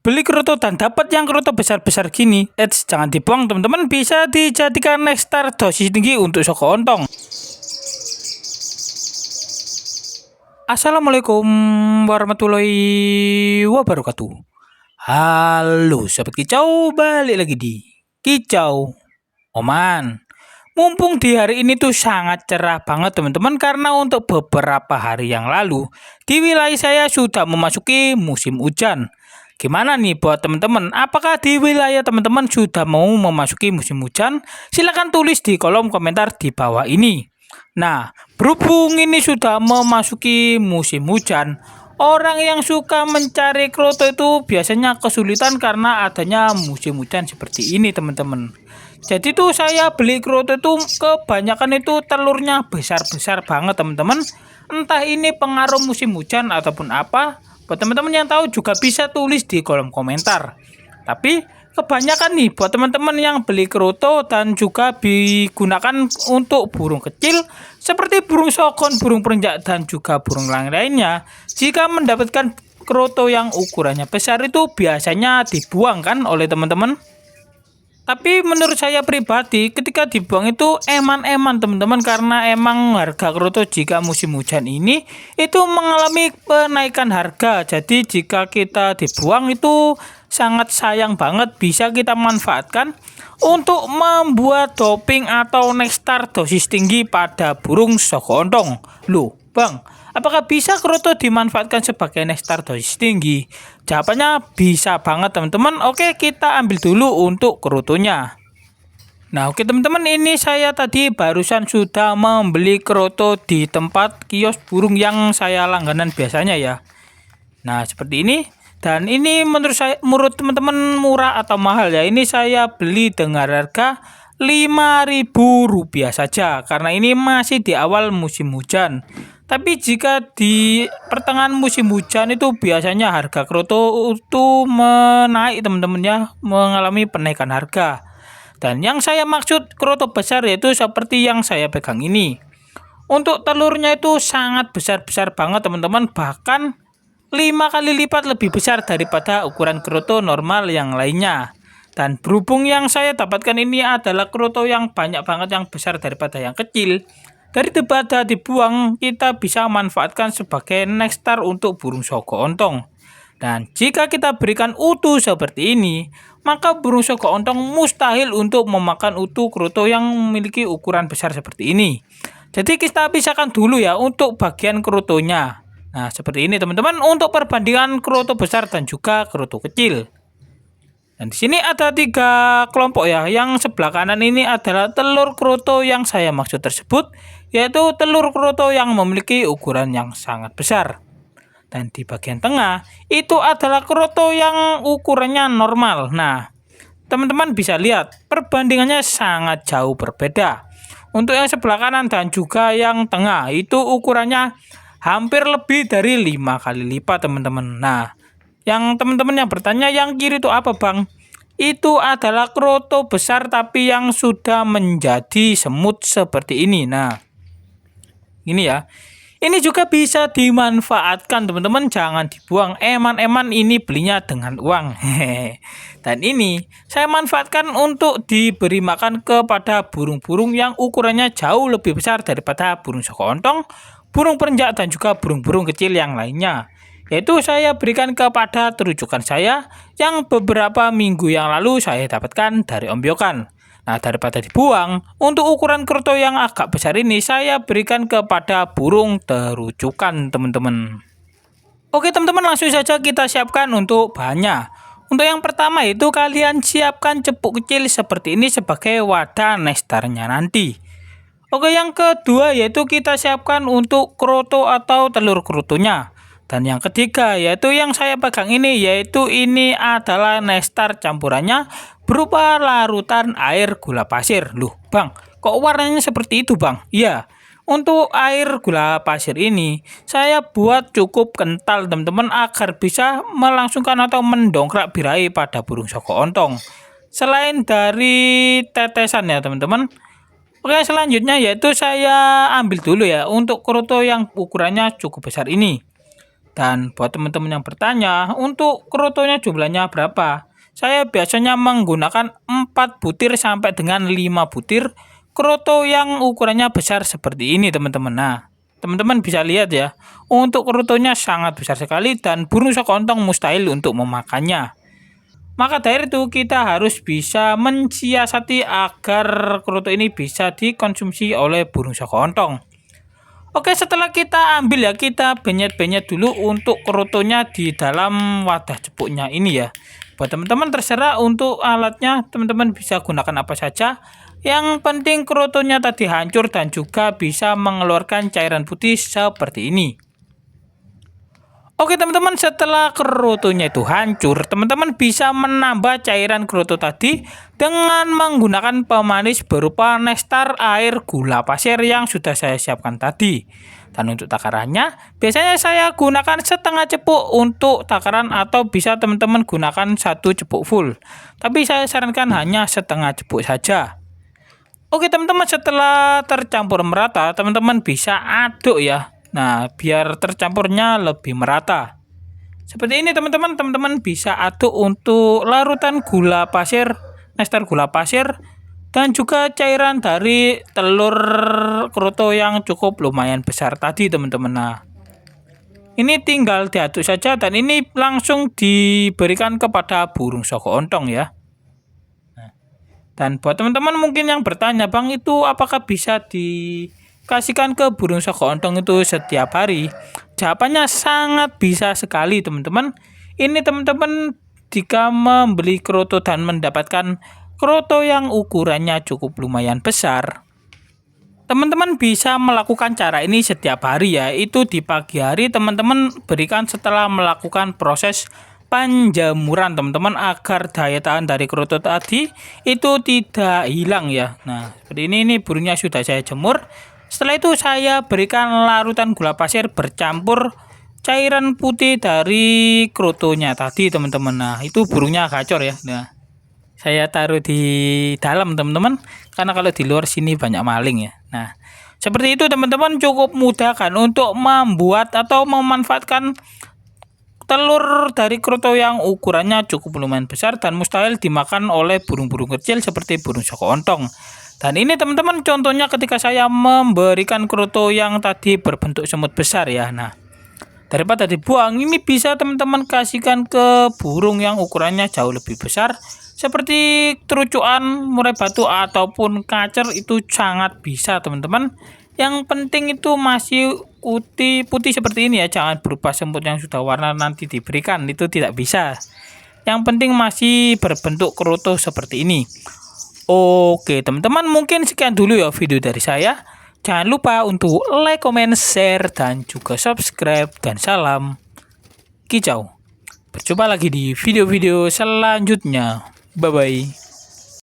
Beli kroto dan dapat yang kroto besar-besar gini, jangan dibuang teman-teman, bisa dijadikan nektar dosis tinggi untuk soko ontong. Assalamualaikum warahmatullahi wabarakatuh. Halo sobat kicau, balik lagi di Kicau Oman. Mumpung di hari ini tuh sangat cerah banget teman-teman, karena untuk beberapa hari yang lalu di wilayah saya sudah memasuki musim hujan. Gimana nih buat teman-teman? Apakah di wilayah teman-teman sudah mau memasuki musim hujan? Silahkan tulis di kolom komentar di bawah ini. Nah, berhubung ini sudah memasuki musim hujan, orang yang suka mencari kroto itu biasanya kesulitan karena adanya musim hujan seperti ini teman-teman. Jadi tuh saya beli kroto itu kebanyakan itu telurnya besar-besar banget teman-teman. Entah ini pengaruh musim hujan ataupun apa. Buat teman-teman yang tahu juga bisa tulis di kolom komentar. Tapi kebanyakan nih buat teman-teman yang beli kroto dan juga digunakan untuk burung kecil seperti burung sokon, burung perenjak dan juga burung lain-lainnya. Jika mendapatkan kroto yang ukurannya besar itu biasanya dibuang kan oleh teman-teman. Tapi menurut saya pribadi ketika dibuang itu eman-eman teman-teman, karena emang harga kroto jika musim hujan ini itu mengalami penaikan harga. Jadi jika kita dibuang itu sangat sayang banget, bisa kita manfaatkan untuk membuat doping atau nektar dosis tinggi pada burung soko ontong. Loh bang, apakah bisa kroto dimanfaatkan sebagai nektar dosis tinggi? Jawabannya bisa banget teman-teman. Oke, kita ambil dulu untuk krotonya. Nah oke teman-teman, ini saya tadi barusan sudah membeli kroto di tempat kios burung yang saya langganan biasanya ya. Nah seperti ini. Dan ini menurut teman-teman murah atau mahal ya. Ini saya beli dengan harga Rp5.000 saja karena ini masih di awal musim hujan. Tapi jika di pertengahan musim hujan itu biasanya harga kroto itu menaik teman-teman ya, mengalami penaikan harga. Dan yang saya maksud kroto besar yaitu seperti yang saya pegang ini. Untuk telurnya itu sangat besar-besar banget teman-teman, bahkan 5 kali lipat lebih besar daripada ukuran kroto normal yang lainnya. Dan berhubung yang saya dapatkan ini adalah kroto yang banyak banget yang besar daripada yang kecil, daripada dibuang kita bisa manfaatkan sebagai nektar untuk burung soko ontong. Dan jika kita berikan utuh seperti ini, maka burung soko ontong mustahil untuk memakan utuh kroto yang memiliki ukuran besar seperti ini. Jadi kita pisahkan dulu ya untuk bagian krotonya. Nah seperti ini teman-teman untuk perbandingan kroto besar dan juga kroto kecil. Dan di sini ada 3 kelompok ya. Yang sebelah kanan ini adalah telur kroto yang saya maksud tersebut, yaitu telur kroto yang memiliki ukuran yang sangat besar. Dan di bagian tengah itu adalah kroto yang ukurannya normal. Nah teman-teman bisa lihat perbandingannya sangat jauh berbeda. Untuk yang sebelah kanan dan juga yang tengah itu ukurannya hampir lebih dari 5 kali lipat teman-teman. Nah yang teman-teman yang bertanya yang kiri itu apa bang? Itu adalah kroto besar tapi yang sudah menjadi semut seperti ini. Nah ini ya, ini juga bisa dimanfaatkan teman-teman, jangan dibuang. Eman-eman ini belinya dengan uang. Dan ini saya manfaatkan untuk diberi makan kepada burung-burung yang ukurannya jauh lebih besar daripada burung soko ontong, burung perenjak dan juga burung-burung kecil yang lainnya. Yaitu saya berikan kepada terujukan saya yang beberapa minggu yang lalu saya dapatkan dari Om Biokan. Nah daripada dibuang, untuk ukuran kroto yang agak besar ini saya berikan kepada burung terujukan teman-teman. Oke teman-teman, langsung saja kita siapkan untuk bahannya. Untuk yang pertama itu kalian siapkan cepuk kecil seperti ini sebagai wadah nektarnya nanti. Oke, yang kedua yaitu kita siapkan untuk kroto atau telur krotonya. Dan yang ketiga yaitu yang saya pegang ini, yaitu ini adalah nektar campurannya berupa larutan air gula pasir. Loh bang, kok warnanya seperti itu bang? Iya, untuk air gula pasir ini saya buat cukup kental teman-teman agar bisa melangsungkan atau mendongkrak birahi pada burung soko ontong. Selain dari tetesan ya teman-teman. Oke, selanjutnya yaitu saya ambil dulu ya untuk kroto yang ukurannya cukup besar ini. Dan buat teman-teman yang bertanya, untuk krotonya jumlahnya berapa? Saya biasanya menggunakan 4 butir sampai dengan 5 butir kroto yang ukurannya besar seperti ini teman-teman. Nah, teman-teman bisa lihat ya, untuk krotonya sangat besar sekali dan burung sekontong mustahil untuk memakannya. Maka dari itu kita harus bisa mensiasati agar kroto ini bisa dikonsumsi oleh burung sekontong. Oke, setelah kita ambil ya, kita benyet-benyet dulu untuk krotonya di dalam wadah cepuknya ini ya. Buat teman-teman terserah untuk alatnya, teman-teman bisa gunakan apa saja. Yang penting krotonya tadi hancur dan juga bisa mengeluarkan cairan putih seperti ini. Oke teman-teman, setelah krotonya itu hancur, teman-teman bisa menambah cairan kroto tadi dengan menggunakan pemanis berupa nestar air gula pasir yang sudah saya siapkan tadi. Dan untuk takarannya, biasanya saya gunakan setengah cepuk untuk takaran atau bisa teman-teman gunakan 1 cepuk full. Tapi saya sarankan hanya setengah cepuk saja. Oke teman-teman, setelah tercampur merata, teman-teman bisa aduk ya. Nah, biar tercampurnya lebih merata. Seperti ini teman-teman, teman-teman bisa aduk untuk larutan gula pasir, nestar gula pasir, dan juga cairan dari telur kroto yang cukup lumayan besar tadi teman-teman. Nah, ini tinggal diaduk saja dan ini langsung diberikan kepada burung soko-ontong ya. Dan buat teman-teman mungkin yang bertanya, Bang, itu apakah bisa dikasihkan ke burung soko-ontong itu setiap hari? Jawabannya sangat bisa sekali, teman-teman. Ini teman-teman jika membeli kroto dan mendapatkan kroto yang ukurannya cukup lumayan besar, teman-teman bisa melakukan cara ini setiap hari ya. Itu di pagi hari teman-teman berikan setelah melakukan proses penjemuran teman-teman, agar daya tahan dari kroto tadi itu tidak hilang ya. Nah, seperti ini burungnya sudah saya jemur. Setelah itu saya berikan larutan gula pasir bercampur cairan putih dari krotonya tadi teman-teman. Nah, itu burungnya gacor ya. Nah, saya taruh di dalam teman-teman, karena kalau di luar sini banyak maling ya. Nah, seperti itu teman-teman, cukup mudah kan untuk membuat atau memanfaatkan telur dari kroto yang ukurannya cukup lumayan besar dan mustahil dimakan oleh burung-burung kecil seperti burung soko-ontong. Dan ini teman-teman contohnya ketika saya memberikan kroto yang tadi berbentuk semut besar ya. Nah, daripada dibuang, ini bisa teman-teman kasihkan ke burung yang ukurannya jauh lebih besar seperti terucuan, murai batu ataupun kacer, itu sangat bisa teman-teman. Yang penting itu masih putih seperti ini ya, jangan berupa semut yang sudah warna nanti diberikan, itu tidak bisa. Yang penting masih berbentuk kroto seperti ini. Oke teman-teman, mungkin sekian dulu ya video dari saya. Jangan lupa untuk like, comment, share, dan juga subscribe. Dan salam kicau. Berjumpa lagi di video-video selanjutnya. Bye-bye.